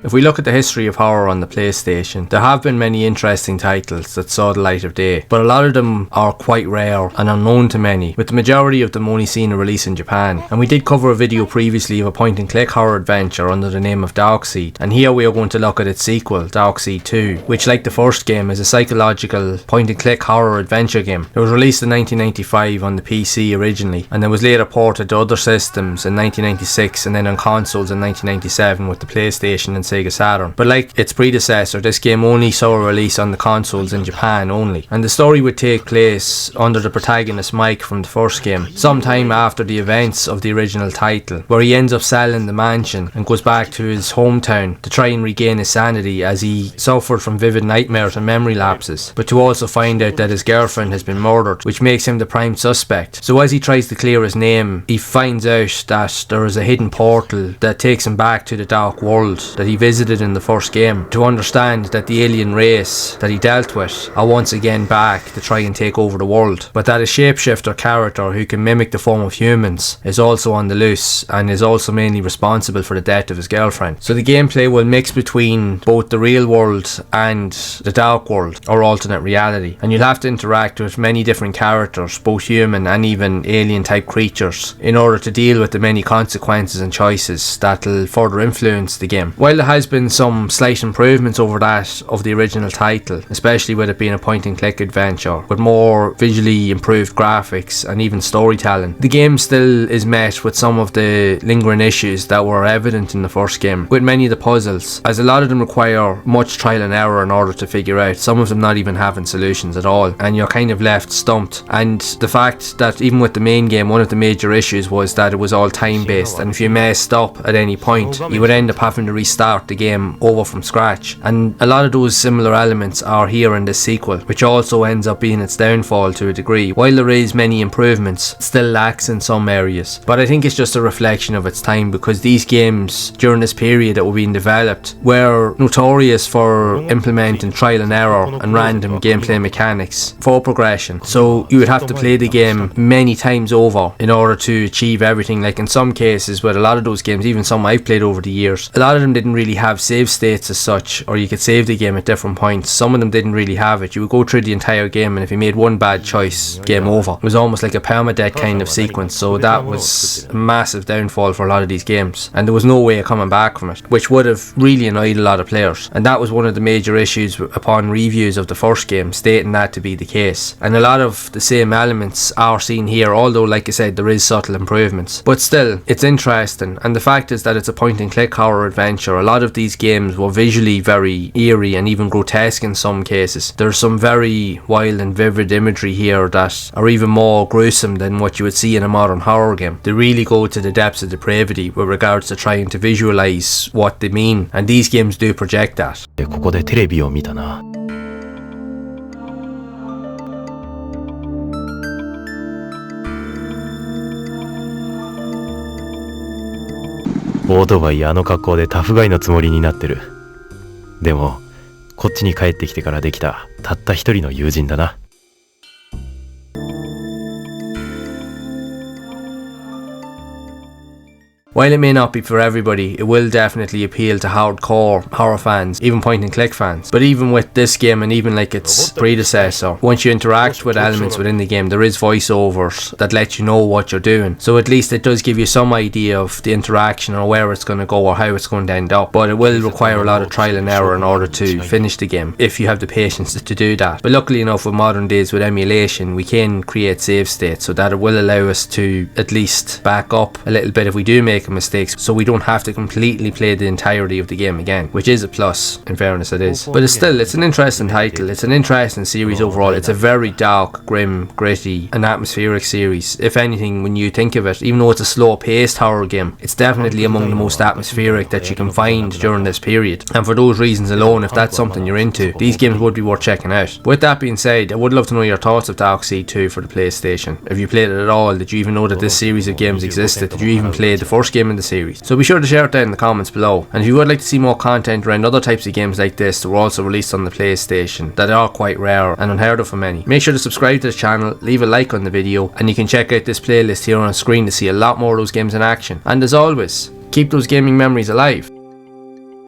If we look at the history of horror on the PlayStation, there have been many interesting titles that saw the light of day, but a lot of them are quite rare and unknown to many, with the majority of them only seeing a release in Japan. And we did cover a video previously of a point-and-click horror adventure under the name of Darkseid, and here we are going to look at its sequel, Darkseid 2, which, like the first game, is a psychological point-and-click horror adventure game. It was released in 1995 on the PC originally, and then was later ported to other systems in 1996 and then on consoles in 1997 with the PlayStation and Sega Saturn. But like its predecessor, this game only saw a release on the consoles in Japan only, and the story would take place under the protagonist Mike from the first game, sometime after the events of the original title, where he ends up selling the mansion and goes back to his hometown to try and regain his sanity as he suffered from vivid nightmares and memory lapses, but to also find out that his girlfriend has been murdered, which makes him the prime suspect. So as he tries to clear his name, he finds out that there is a hidden portal that takes him back to the dark world that he visited in the first game, to understand that the alien race that he dealt with are once again back to try and take over the world, but that a shapeshifter character who can mimic the form of humans is also on the loose and is also mainly responsible for the death of his girlfriend. So the gameplay will mix between both the real world and the dark world, or alternate reality, and you'll have to interact with many different characters, both human and even alien type creatures, in order to deal with the many consequences and choices that will further influence the game. While there has been some slight improvements over that of the original title, especially with it being a point and click adventure with more visually improved graphics and even storytelling, the game still is met with some of the lingering issues that were evident in the first game, with many of the puzzles, as a lot of them require much trial and error in order to figure out, some of them not even having solutions at all, and you're kind of left stumped. And the fact that even with the main game, one of the major issues was that it was all time based, and if you messed up at any point, you would end up having to restart the game over from scratch, and a lot of those similar elements are here in this sequel, which also ends up being its downfall to a degree. While there is many improvements, it still lacks in some areas, but I think it's just a reflection of its time, because these games during this period that were being developed were notorious for implementing trial and error and random gameplay mechanics for progression, so you would have to play the game many times over in order to achieve everything. Like in some cases with a lot of those games, even some I've played over the years, a lot of them didn't really have save states as such, or you could save the game at different points. Some of them didn't really have it. You would go through the entire game, and if you made one bad choice, game over. It was almost like a permadeath kind of sequence, so that was a massive downfall for a lot of these games, and there was no way of coming back from it, which would have really annoyed a lot of players. And that was one of the major issues upon reviews of the first game, stating that to be the case. And a lot of the same elements are seen here, although like I said, there is subtle improvements, but still it's interesting. And the fact is that it's a point and click horror adventure. A lot of these games were visually very eerie and even grotesque in some cases. There's some very wild and vivid imagery here that are even more gruesome than what you would see in a modern horror game. They really go to the depths of depravity with regards to trying to visualize what they mean, and these games do project that. ここでテレビを見たな。オートバイあの格好でタフガイのつもりになってる。でもこっちに帰ってきてからできたたった一人の友人だな。While it may not be for everybody, it will definitely appeal to hardcore horror fans, even point and click fans. But even with this game, and even like its predecessor, once you interact with elements within the game, there is voiceovers that let you know what you're doing. So at least it does give you some idea of the interaction or where it's going to go or how it's going to end up. But it will require a lot of trial and error in order to finish the game, if you have the patience to do that. But luckily enough, with modern days with emulation, we can create save states so that it will allow us to at least back up a little bit if we do make mistakes, so we don't have to completely play the entirety of the game again, which is a plus, in fairness it is. But it's an interesting title, it's an interesting series overall. It's a very dark, grim, gritty and atmospheric series. If anything, when you think of it, even though it's a slow paced horror game, it's definitely among the most atmospheric that you can find during this period, and for those reasons alone, if that's something you're into, these games would be worth checking out. With that being said, I would love to know your thoughts of Darkseid 2 for the PlayStation. Have you played it at all? Did you even know that this series of games existed? Did you even play the first game in the series? So be sure to share it down in the comments below. And if you would like to see more content around other types of games like this that were also released on the PlayStation, that are quite rare and unheard of for many, make sure to subscribe to the channel, leave a like on the video, and you can check out this playlist here on screen to see a lot more of those games in action. And as always, keep those gaming memories alive.